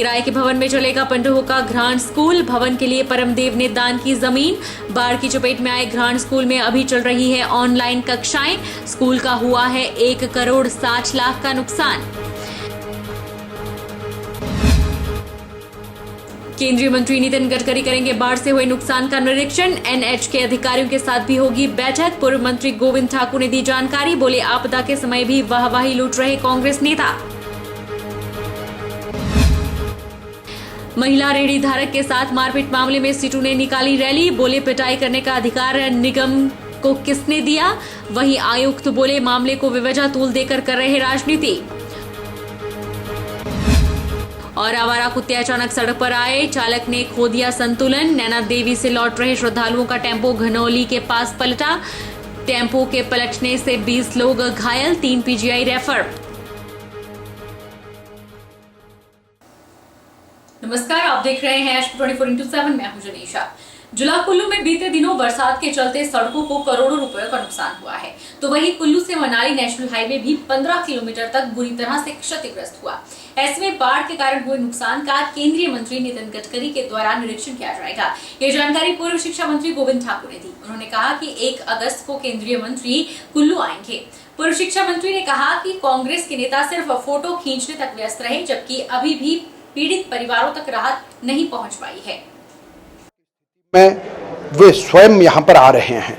किराए के भवन में चलेगा पंडोह का घ्राण स्कूल। भवन के लिए परमदेव ने दान की जमीन। बाढ़ की चपेट में आए घ्राण स्कूल में अभी चल रही है ऑनलाइन कक्षाएं। स्कूल का हुआ है 1,60,00,000 का नुकसान। केंद्रीय मंत्री नितिन गडकरी करेंगे बाढ़ से हुए नुकसान का निरीक्षण। एनएच के अधिकारियों के साथ भी होगी बैठक। पूर्व मंत्री गोविंद ठाकुर ने दी जानकारी। बोले आपदा के समय भी वाहवाही लूट रहे कांग्रेस नेता। महिला रेहड़ी धारक के साथ मारपीट मामले में सीटू ने निकाली रैली। बोले पिटाई करने का अधिकार निगम को किसने दिया। वहीं आयुक्त बोले मामले को बेवजह तूल देकर कर रहे राजनीति। और आवारा कुत्ते अचानक सड़क पर आए, चालक ने खो दिया संतुलन। नैना देवी से लौट रहे श्रद्धालुओं का टेम्पो घनौली के पास पलटा। टेम्पो के पलटने से 20 लोग घायल, 3 पीजीआई रेफर। नमस्कार, आप देख रहे हैं एच 24x7। मैं हूं जनीशा। जिला कुल्लू में बीते दिनों बरसात के चलते सड़कों को करोड़ों रुपए का नुकसान हुआ है, तो वहीं कुल्लू से मनाली नेशनल हाईवे भी 15 किलोमीटर तक बुरी तरह से क्षतिग्रस्त हुआ। ऐसे में बाढ़ के कारण हुए नुकसान का केंद्रीय मंत्री नितिन गडकरी के द्वारा निरीक्षण किया जाएगा। ये जानकारी पूर्व शिक्षा मंत्री गोविंद ठाकुर ने दी। उन्होंने कहा कि 1 अगस्त को केंद्रीय मंत्री कुल्लू आएंगे। पूर्व शिक्षा मंत्री ने कहा कि कांग्रेस के नेता सिर्फ फोटो खींचने तक व्यस्त रहे, जबकि अभी भी पीड़ित परिवारों तक राहत नहीं पहुंच पाई है। वे स्वयं यहाँ पर आ रहे हैं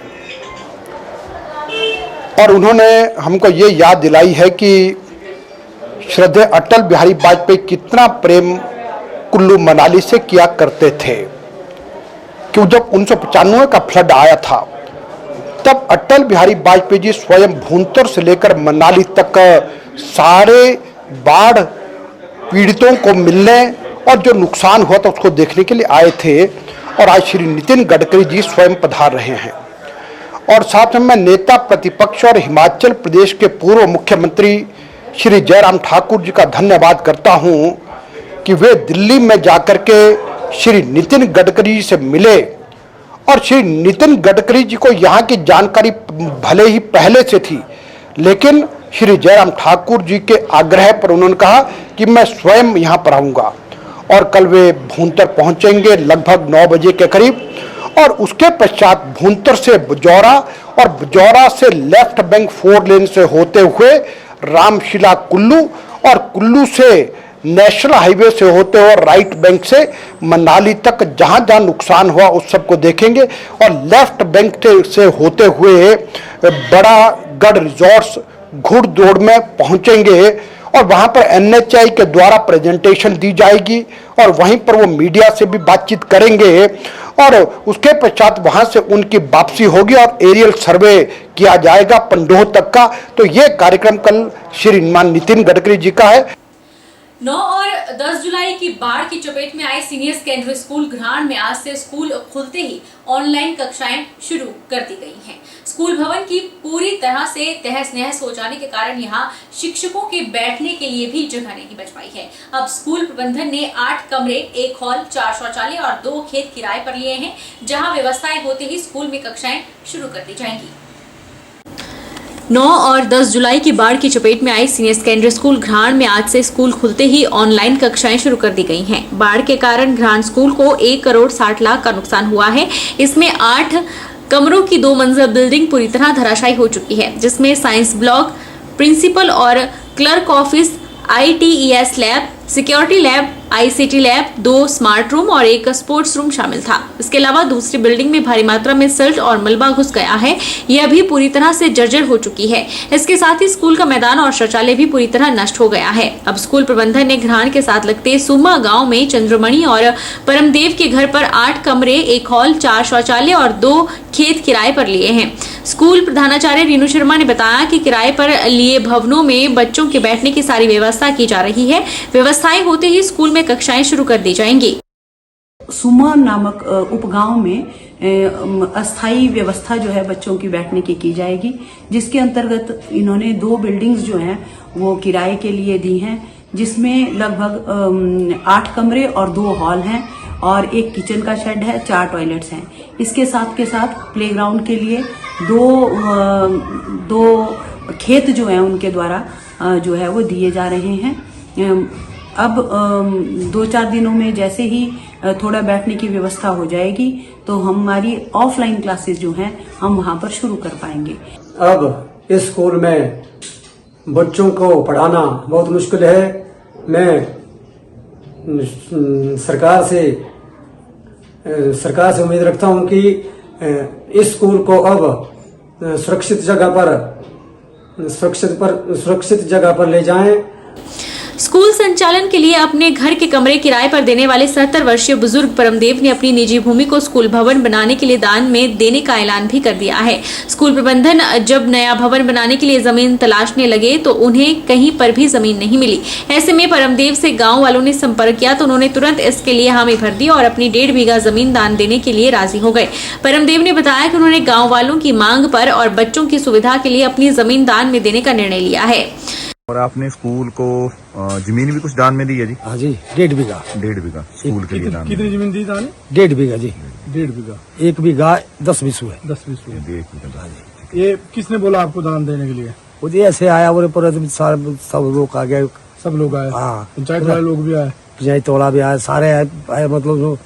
और उन्होंने हमको ये याद दिलाई है कि श्रद्धेय अटल बिहारी वाजपेयी कितना प्रेम कुल्लू मनाली से किया करते थे। कि जब 1995 का फ्लड आया था तब अटल बिहारी वाजपेयी जी स्वयं भूंतर से लेकर मनाली तक सारे बाढ़ पीड़ितों को मिलने और जो नुकसान हुआ था उसको देखने के लिए आए थे। और आज श्री नितिन गडकरी जी स्वयं पधार रहे हैं। और साथ में मैं नेता प्रतिपक्ष और हिमाचल प्रदेश के पूर्व मुख्यमंत्री श्री जयराम ठाकुर जी का धन्यवाद करता हूं कि वे दिल्ली में जाकर के श्री नितिन गडकरी जी से मिले। और श्री नितिन गडकरी जी को यहाँ की जानकारी भले ही पहले से थी, लेकिन श्री जयराम ठाकुर जी के आग्रह पर उन्होंने कहा कि मैं स्वयं यहाँ पर आऊँगा। और कल वे भूंतर पहुंचेंगे लगभग 9 बजे के करीब। और उसके पश्चात भूंतर से बजौरा और बजौरा से लेफ्ट बैंक 4 लेन से होते हुए रामशिला कुल्लू और कुल्लू से नेशनल हाईवे से होते हुए राइट बैंक से मनाली तक जहां जहां नुकसान हुआ उस सबको देखेंगे। और लेफ्ट बैंक से होते हुए बड़ा गढ़ रिजॉर्ट्स घुड़दौड़ में पहुंचेंगे और वहां पर एनएचआई के द्वारा प्रेजेंटेशन दी जाएगी और वहीं पर वो मीडिया से भी बातचीत करेंगे। और उसके पश्चात वहां से उनकी वापसी होगी और एरियल सर्वे किया जाएगा पंडोह तक का। तो ये कार्यक्रम कल श्रीमान नितिन गडकरी जी का है। 9 और 10 जुलाई की बाढ़ की चपेट में आए सीनियर सेकेंडरी स्कूल घ्राण में आज से स्कूल खुलते ही ऑनलाइन कक्षाएं शुरू कर दी गई हैं। स्कूल भवन की पूरी तरह से तहस नहस हो जाने के कारण यहां शिक्षकों के बैठने के लिए भी जगह नहीं बच पाई है। अब स्कूल प्रबंधन ने 8 कमरे, 1 हॉल, 4 शौचालय और 2 खेत किराए पर लिए हैं, जहां व्यवस्थाएं होते ही स्कूल में कक्षाएं शुरू कर दी जाएंगी। 9 और 10 जुलाई की बाढ़ की चपेट में आई सीनियर सेकेंडरी स्कूल घ्राण में आज से स्कूल खुलते ही ऑनलाइन कक्षाएं शुरू कर दी गई हैं। बाढ़ के कारण घ्राण स्कूल को 1,60,00,000 का नुकसान हुआ है। इसमें 8 कमरों की 2 मंजिल बिल्डिंग पूरी तरह धराशायी हो चुकी है, जिसमें साइंस ब्लॉक, प्रिंसिपल और clerk office, ITES lab, security lab, ICT lab, 2 smart room और 1 स्पोर्ट्स रूम शामिल था। इसके अलावा दूसरी बिल्डिंग में भारी मात्रा में सिल्ट और मलबा घुस गया है। यह भी पूरी तरह से जर्जर हो चुकी है। इसके साथ ही स्कूल का मैदान और शौचालय भी पूरी तरह नष्ट हो गया है। अब स्कूल प्रबंधन ने घ्राण के साथ लगते सुमा गांव में चंद्रमणि और परमदेव के घर पर 8 कमरे, 1 हॉल, 4 शौचालय और 2 खेत किराए पर लिए हैं। स्कूल प्रधानाचार्य रीनू शर्मा ने बताया कि किराए पर लिए भवनों में बच्चों के बैठने की सारी व्यवस्था की जा रही है। व्यवस्थाएं होते ही स्कूल में कक्षाएं शुरू कर दी जाएंगी। सुमा नामक उपगांव में अस्थायी व्यवस्था जो है बच्चों की बैठने की जाएगी, जिसके अंतर्गत इन्होंने 2 बिल्डिंग्स जो हैं वो किराए के लिए दी हैं, जिसमें लगभग 8 कमरे और 2 हॉल हैं और 1 किचन का शेड है, 4 टॉयलेट्स हैं। इसके साथ के साथ प्लेग्राउंड के लिए दो खेत जो हैं उनके द्वारा जो है वो दिए जा रहे हैं। अब 2-4 दिनों में जैसे ही थोड़ा बैठने की व्यवस्था हो जाएगी तो हमारी ऑफलाइन क्लासेस जो हैं हम वहां पर शुरू कर पाएंगे। अब इस स्कूल में बच्चों को पढ़ाना बहुत मुश्किल है। मैं सरकार से उम्मीद रखता हूं कि इस स्कूल को अब सुरक्षित जगह पर ले जाएं। स्कूल संचालन के लिए अपने घर के कमरे किराए पर देने वाले 70 वर्षीय बुजुर्ग परमदेव ने अपनी निजी भूमि को स्कूल भवन बनाने के लिए दान में देने का ऐलान भी कर दिया है। स्कूल प्रबंधन जब नया भवन बनाने के लिए जमीन तलाशने लगे तो उन्हें कहीं पर भी जमीन नहीं मिली। ऐसे में परमदेव से गांव वालों ने संपर्क किया तो उन्होंने तुरंत इसके लिए हामी भर दी और अपनी 1.5 बीघा जमीन दान देने के लिए राजी हो गए। परमदेव ने बताया कि उन्होंने गाँव वालों की मांग पर और बच्चों की सुविधा के लिए अपनी जमीन दान में देने का निर्णय लिया है। और आपने स्कूल को जमीन भी कुछ दान में दी है जी? हाँ जी, 1.5 बीघा। 1.5 बीघा स्कूल के लिए दान। कितनी जमीन दी दान? 1.5 बीघा जी। 1.5 बीघा। 1 बीघा 10 बीसू है। 10 बीस। ये किसने बोला आपको दान देने के लिए? वो जी ऐसे आया और पूरा सब लोग आ गए। सब लोग आए? हाँ, पंचायत वाले लोग भी आए? पंचायत वाला भी आए, सारे आए। मतलब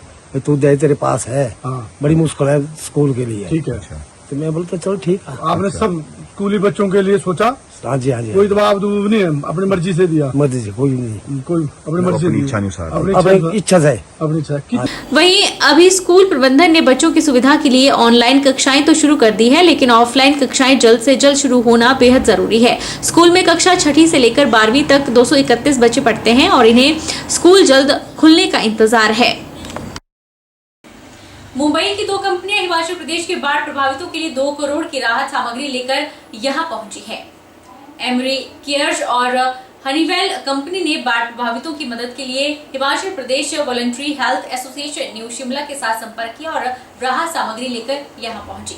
तू दे तेरे पास है। हाँ। बड़ी मुश्किल है स्कूल के लिए। ठीक है। तो मैं बोलता चलो ठीक है। आपने सब स्कूली बच्चों के लिए सोचा? हाँ जी, हाँ जी। कोई दबाव नहीं है, अपनी मर्जी से दिया? मर्जी से, कोई नहीं, कोई अपनी मर्जी से अपनी दिया। इच्छा अनुसार। अपनी इच्छा से। अपनी इच्छा। वहीं अभी स्कूल प्रबंधन ने बच्चों की सुविधा के लिए ऑनलाइन कक्षाएं तो शुरू कर दी है, लेकिन ऑफलाइन कक्षाएं जल्द से जल्द शुरू होना बेहद जरूरी है। स्कूल में कक्षा 6ठी से लेकर 12वीं तक 231 बच्चे पढ़ते हैं और इन्हें स्कूल जल्द खुलने का इंतजार है। मुंबई की 2 कंपनियां हिमाचल प्रदेश के बाढ़ प्रभावितों के लिए 2 करोड़ की राहत सामग्री लेकर यहां पहुंची है। एमरी केयर्स और हनीवेल कंपनी ने बाढ़ प्रभावितों की मदद के लिए Himachal Pradesh Voluntary Health Association New Shimla के साथ संपर्क किया और राहत सामग्री लेकर यहां पहुंची।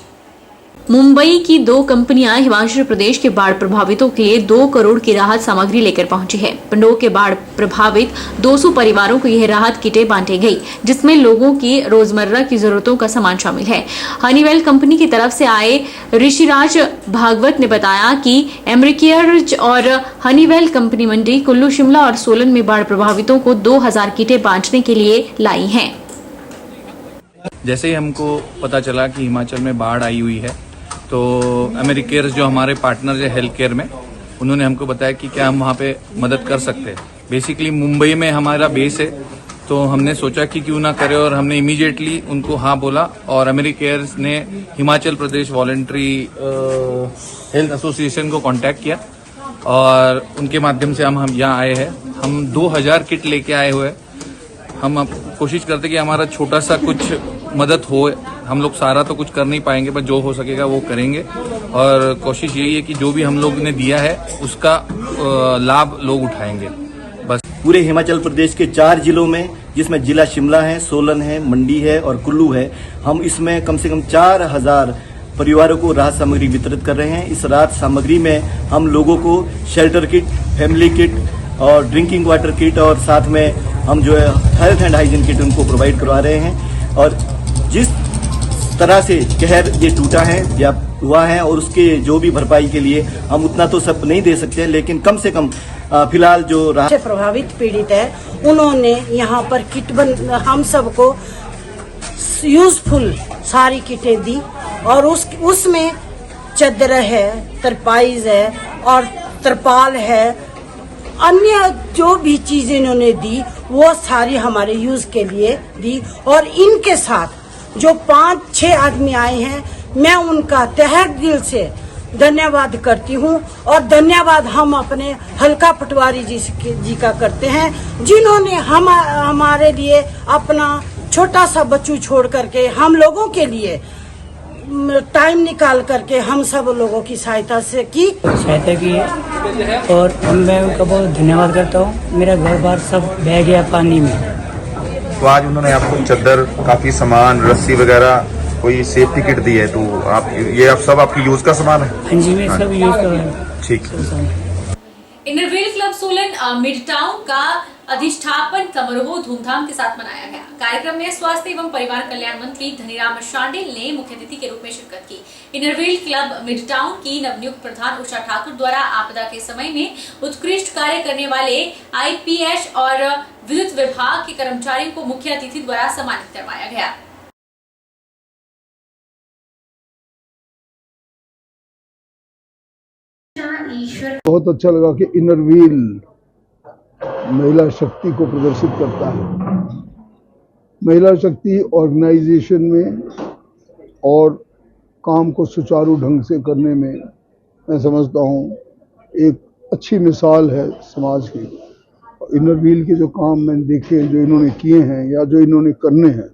मुंबई की 2 कंपनियां हिमाचल प्रदेश के बाढ़ प्रभावितों के लिए 2 करोड़ की राहत सामग्री लेकर पहुंची है। पंडोह के बाढ़ प्रभावित 200 परिवारों को यह राहत किटें बांटी गई, जिसमें लोगों की रोजमर्रा की जरूरतों का सामान शामिल है। हनीवेल कंपनी की तरफ से आए ऋषिराज भागवत ने बताया कि एमरिकेयर्स और हनीवेल कंपनी मंडी, कुल्लू, शिमला और सोलन में बाढ़ प्रभावितों को 2000 किटें बांटने के लिए लाई हैं। जैसे ही हमको पता चला कि हिमाचल में बाढ़ आई हुई है तो एमरिकेयर्स जो हमारे पार्टनर है हेल्थ केयर में, उन्होंने हमको बताया कि क्या हम वहाँ पे मदद कर सकते हैं। बेसिकली मुंबई में हमारा बेस है तो हमने सोचा कि क्यों ना करें और हमने इमीडिएटली उनको हाँ बोला और एमरिकेयर्स ने Himachal Pradesh Voluntary Health association को कांटेक्ट किया और उनके माध्यम से हम यहाँ आए हैं। हम 2000 किट लेके आए हुए हैं। हम कोशिश करते कि हमारा छोटा सा कुछ मदद हो। हम लोग सारा तो कुछ कर नहीं पाएंगे पर जो हो सकेगा वो करेंगे और कोशिश यही है कि जो भी हम लोग ने दिया है उसका लाभ लोग उठाएंगे। बस पूरे हिमाचल प्रदेश के 4 जिलों में, जिसमें जिला शिमला है, सोलन है, मंडी है और कुल्लू है, हम इसमें कम से कम 4000 परिवारों को राहत सामग्री वितरित कर रहे हैं। इस राहत सामग्री में हम लोगों को शेल्टर किट, फैमिली किट और ड्रिंकिंग वाटर किट और साथ में हम जो है हेल्थ एंड हाइजीन किट उनको प्रोवाइड करवा रहे हैं। और जिस तरह से कहर ये टूटा है या हुआ है और उसके जो भी भरपाई के लिए हम उतना तो सब नहीं दे सकते, लेकिन कम से कम फिलहाल जो से प्रभावित पीड़ित है उन्होंने यहाँ पर किट हम सबको यूजफुल सारी किटें दी और उसमें चादर है, तरपाइज है और तरपाल है, अन्य जो भी चीजें इन्होंने दी वो सारी हमारे यूज के लिए दी। और इनके साथ जो 5-6 आदमी आए हैं, मैं उनका तहे दिल से धन्यवाद करती हूँ और धन्यवाद हम अपने हल्का पटवारी जी का करते हैं, जिन्होंने हमारे लिए अपना छोटा सा बच्चू छोड़ करके हम लोगों के लिए टाइम निकाल करके हम सब लोगों की सहायता की और मैं उनका बहुत धन्यवाद करता हूँ। मेरा घर बार सब बह गया पानी में। तो आज उन्होंने आपको चादर, काफी सामान, रस्सी वगैरह, कोई सेफ्टी किट दी है, तो आप ये आप सब आपकी यूज का सामान है? हाँ जी, मैं सब यूज कर रहा हूँ। ठीक है। Inner Wheel club Solan mid town का अधिष्ठापन समारोह धूमधाम के साथ मनाया गया। कार्यक्रम में स्वास्थ्य एवं परिवार कल्याण मंत्री धनीराम शांडिल ने मुख्य अतिथि के रूप में शिरकत की। इनरव्हील क्लब मिड टाउन की नवनियुक्त प्रधान उषा ठाकुर द्वारा आपदा के समय में उत्कृष्ट कार्य करने वाले आईपीएस और विद्युत विभाग के कर्मचारियों को मुख्य अतिथि द्वारा सम्मानित करवाया गया। बहुत अच्छा लगा कि इनरव्हील महिला शक्ति को प्रदर्शित करता है। महिला शक्ति ऑर्गेनाइजेशन में और काम को सुचारू ढंग से करने में मैं समझता हूँ एक अच्छी मिसाल है समाज की। इनरव्हील के जो काम मैंने देखे, जो इन्होंने किए हैं या जो इन्होंने करने हैं,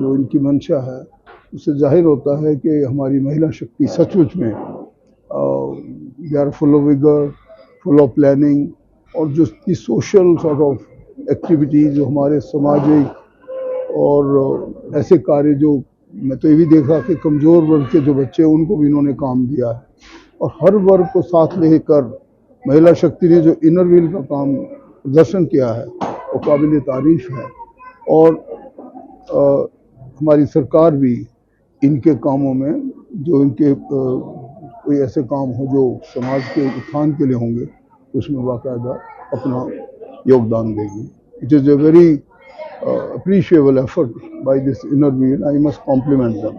जो इनकी मंशा है, उससे जाहिर होता है कि हमारी महिला शक्ति सचमुच में they are full of vigor, full of planning, और जो सोशल सॉर्ट ऑफ एक्टिविटीज जो हमारे सामाजिक और ऐसे कार्य जो मैं तो ये भी देखा कि कमज़ोर वर्ग के जो बच्चे हैं उनको भी इन्होंने काम दिया है और हर वर्ग को साथ लेकर महिला शक्ति ने जो इनरव्हील का काम प्रदर्शन किया है वो काबिल तारीफ है। और हमारी सरकार भी इनके कामों में जो इनके कोई ऐसे काम हो जो समाज के उत्थान के लिए होंगे उसमें बाकायदा अपना योगदान देगी। It is a very appreciable effort by this Innerwheel. I must compliment them.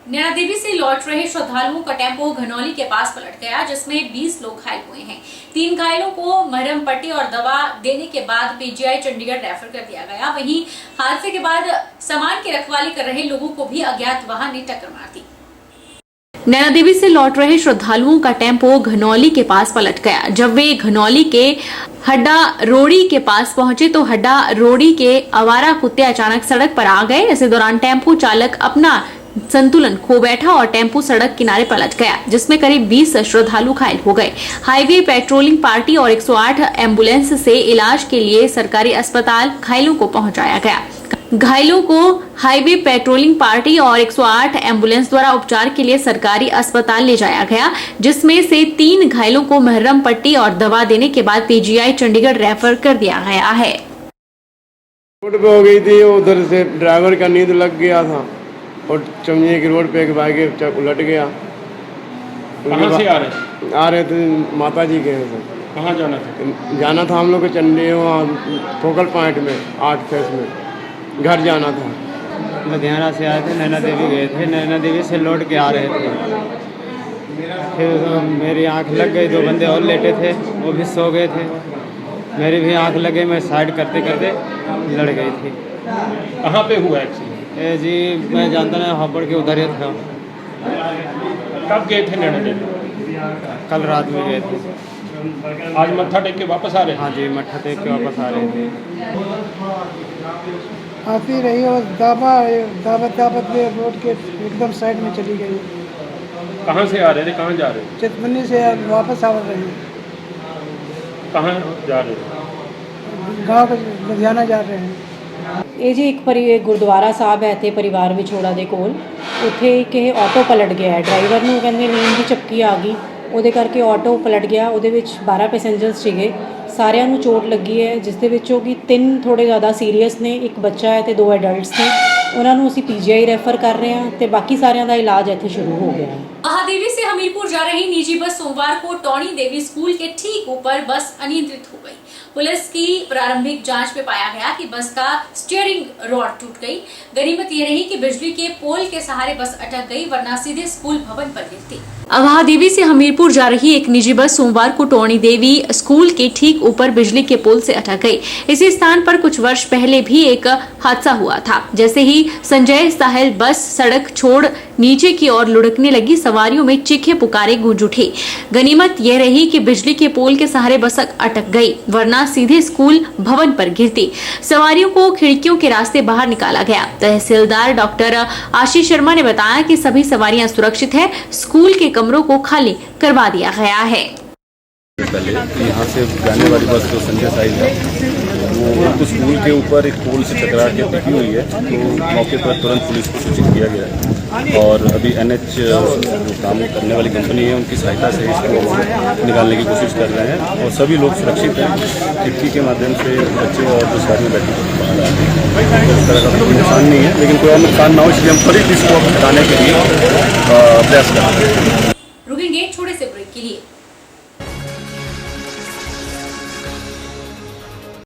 Naina Devi से लौट रहे श्रद्धालुओं का टेम्पो घनौली के पास पलट गया, जिसमें 20 लोग घायल हुए हैं। 3 घायलों को मरहम पट्टी और दवा देने के बाद पीजीआई चंडीगढ़ रेफर कर दिया गया। वहीं हादसे के बाद सामान की रखवाली कर रहे लोगों को भी अज्ञात वाहन ने टक्कर मार दी। नैना देवी से लौट रहे श्रद्धालुओं का टेम्पो घनौली के पास पलट गया। जब वे घनौली के हड्डा रोड़ी के पास पहुंचे तो हड्डा रोड़ी के आवारा कुत्ते अचानक सड़क पर आ गए। इसी दौरान टेम्पो चालक अपना संतुलन खो बैठा और टेम्पो सड़क किनारे पलट गया, जिसमें करीब 20 श्रद्धालु घायल हो गए। हाईवे पेट्रोलिंग पार्टी और 108 एम्बुलेंस से इलाज के लिए सरकारी अस्पताल घायलों को पहुंचाया गया। घायलों को हाईवे पेट्रोलिंग पार्टी और 108 एम्बुलेंस द्वारा उपचार के लिए सरकारी अस्पताल ले जाया गया, जिसमें से 3 घायलों को मरहम पट्टी और दवा देने के बाद पीजीआई चंडीगढ़ रेफर कर दिया गया है। रोड पे हो गई थी, उधर से ड्राइवर का नींद लग गया था और चमनिया की रोड पे एक बाइक उलट गया। कहाँ से आ रहे थे माता जी के। कहाँ जाना था? जाना था हम लोग को चंडी फोकल पॉइंट में 8 फेस में घर जाना था। लुधियाना से आए थे, नैना देवी गए थे। नैना देवी से लौट के आ रहे थे, फिर मेरी आंख लग गई। 2 बंदे और लेटे थे, वो भी सो गए थे। मेरी भी आंख लग गई, मैं साइड करते करते लड़ गई थी। कहाँ पे हुआ एक्सीडेंट? जी मैं जानता नहीं, हापड़ के उधर ही था। कब गए थे नैना देवी? कल रात में गए थे। आज मत्था टेक के वापस आ रहे? हाँ जी, मत्था टेक के वापस आ रहे थे। आती रही और दावत में रोड के एकदम साइड में चली गई। कहाँ से आ रहे थे, कहाँ जा रहे थे? चितमनी से वापस आ रहे हैं। कहाँ जा रहे थे? गाँव के लुधियाना जा रहे हैं। ਇਹ ਜੀ ਇੱਕ ਗੁਰਦੁਆਰਾ ਸਾਹਿਬ ਹੈ ਇੱਥੇ ਪਰਿਵਾਰ ਵਿਛੋੜਾ ਦੇ ਕੋਲ। ਉੱਥੇ ਇੱਕ ਇਹ ਆਟੋ ਪਲਟ ਗਿਆ ਹੈ। ਡਰਾਈਵਰ ਨੂੰ ਕਹਿੰਦੇ ਨੀਂਦ ਦੀ ਝਪਕੀ ਆ ਗਈ, ਉਹਦੇ ਕਰਕੇ ਆਟੋ ਪਲਟ ਗਿਆ। ਉਹਦੇ ਵਿੱਚ 12 ਪੈਸੇਂਜਰਸ ਸੀਗੇ, ਸਾਰਿਆਂ ਨੂੰ ਚੋਟ ਲੱਗੀ ਹੈ, ਜਿਸ ਦੇ ਵਿੱਚੋਂ ਕਿ 3 ਥੋੜ੍ਹੇ ਜ਼ਿਆਦਾ ਸੀਰੀਅਸ ਨੇ, ਇੱਕ ਬੱਚਾ ਹੈ ਤੇ 2 ਐਡਲਟਸ ਨੇ। ਉਹਨਾਂ ਨੂੰ ਅਸੀਂ पीजीआई रेफर कर रहे हैं ਤੇ बाकी ਸਾਰਿਆਂ ਦਾ इलाज ਇੱਥੇ शुरू हो गया है। महादेवी से हमीरपुर जा रही निजी बस सोमवार को टौणी देवी स्कूल के ठीक ऊपर बस अनियंत्रित हो गई। पुलिस की प्रारंभिक जांच में पाया गया कि बस का स्टीयरिंग रॉड टूट गई। गनीमत ये रही कि बिजली के पोल के सहारे बस अटक गई, वरना सीधे स्कूल भवन पर गिरती। महादेवी से हमीरपुर जा रही एक निजी बस सोमवार को टौणी देवी स्कूल के ठीक ऊपर बिजली के पोल से अटक गई। इसी स्थान पर कुछ वर्ष पहले भी एक हादसा हुआ था। जैसे ही संजय साहिल बस सड़क छोड़ नीचे की ओर लुढ़कने लगी, सवारियों में चीखे पुकारे गूंज उठी। गनीमत यह रही कि बिजली के पोल के सहारे बस अटक गई, वरना सीधे स्कूल भवन पर गिरती। सवारियों को खिड़कियों के रास्ते बाहर निकाला गया। तहसीलदार डॉक्टर आशीष शर्मा ने बताया कि सभी सवारियां सुरक्षित है, स्कूल के कमरों को खाली करवा दिया गया है। पहले यहाँ से जाने वाली बस जो संजय साहिल है वो स्कूल के ऊपर एक पोल से टकरा के टिकी हुई है, तो मौके पर तुरंत पुलिस को सूचित किया गया है। और अभी NH जो काम करने वाली कंपनी है उनकी सहायता से इसको निकालने की कोशिश कर रहे हैं और सभी लोग सुरक्षित हैं। खिड़की के माध्यम से बच्चे और जो गाड़ी में बैठे बाहर आते हैं, तो इस तरह का कोई नुकसान नहीं है, लेकिन कोई और नुकसान ना हो इसलिए हम त्वरित इसको हटाने के लिए प्रयास कर रहे हैं। रुकेंगे छोटे से ब्रेक के लिए।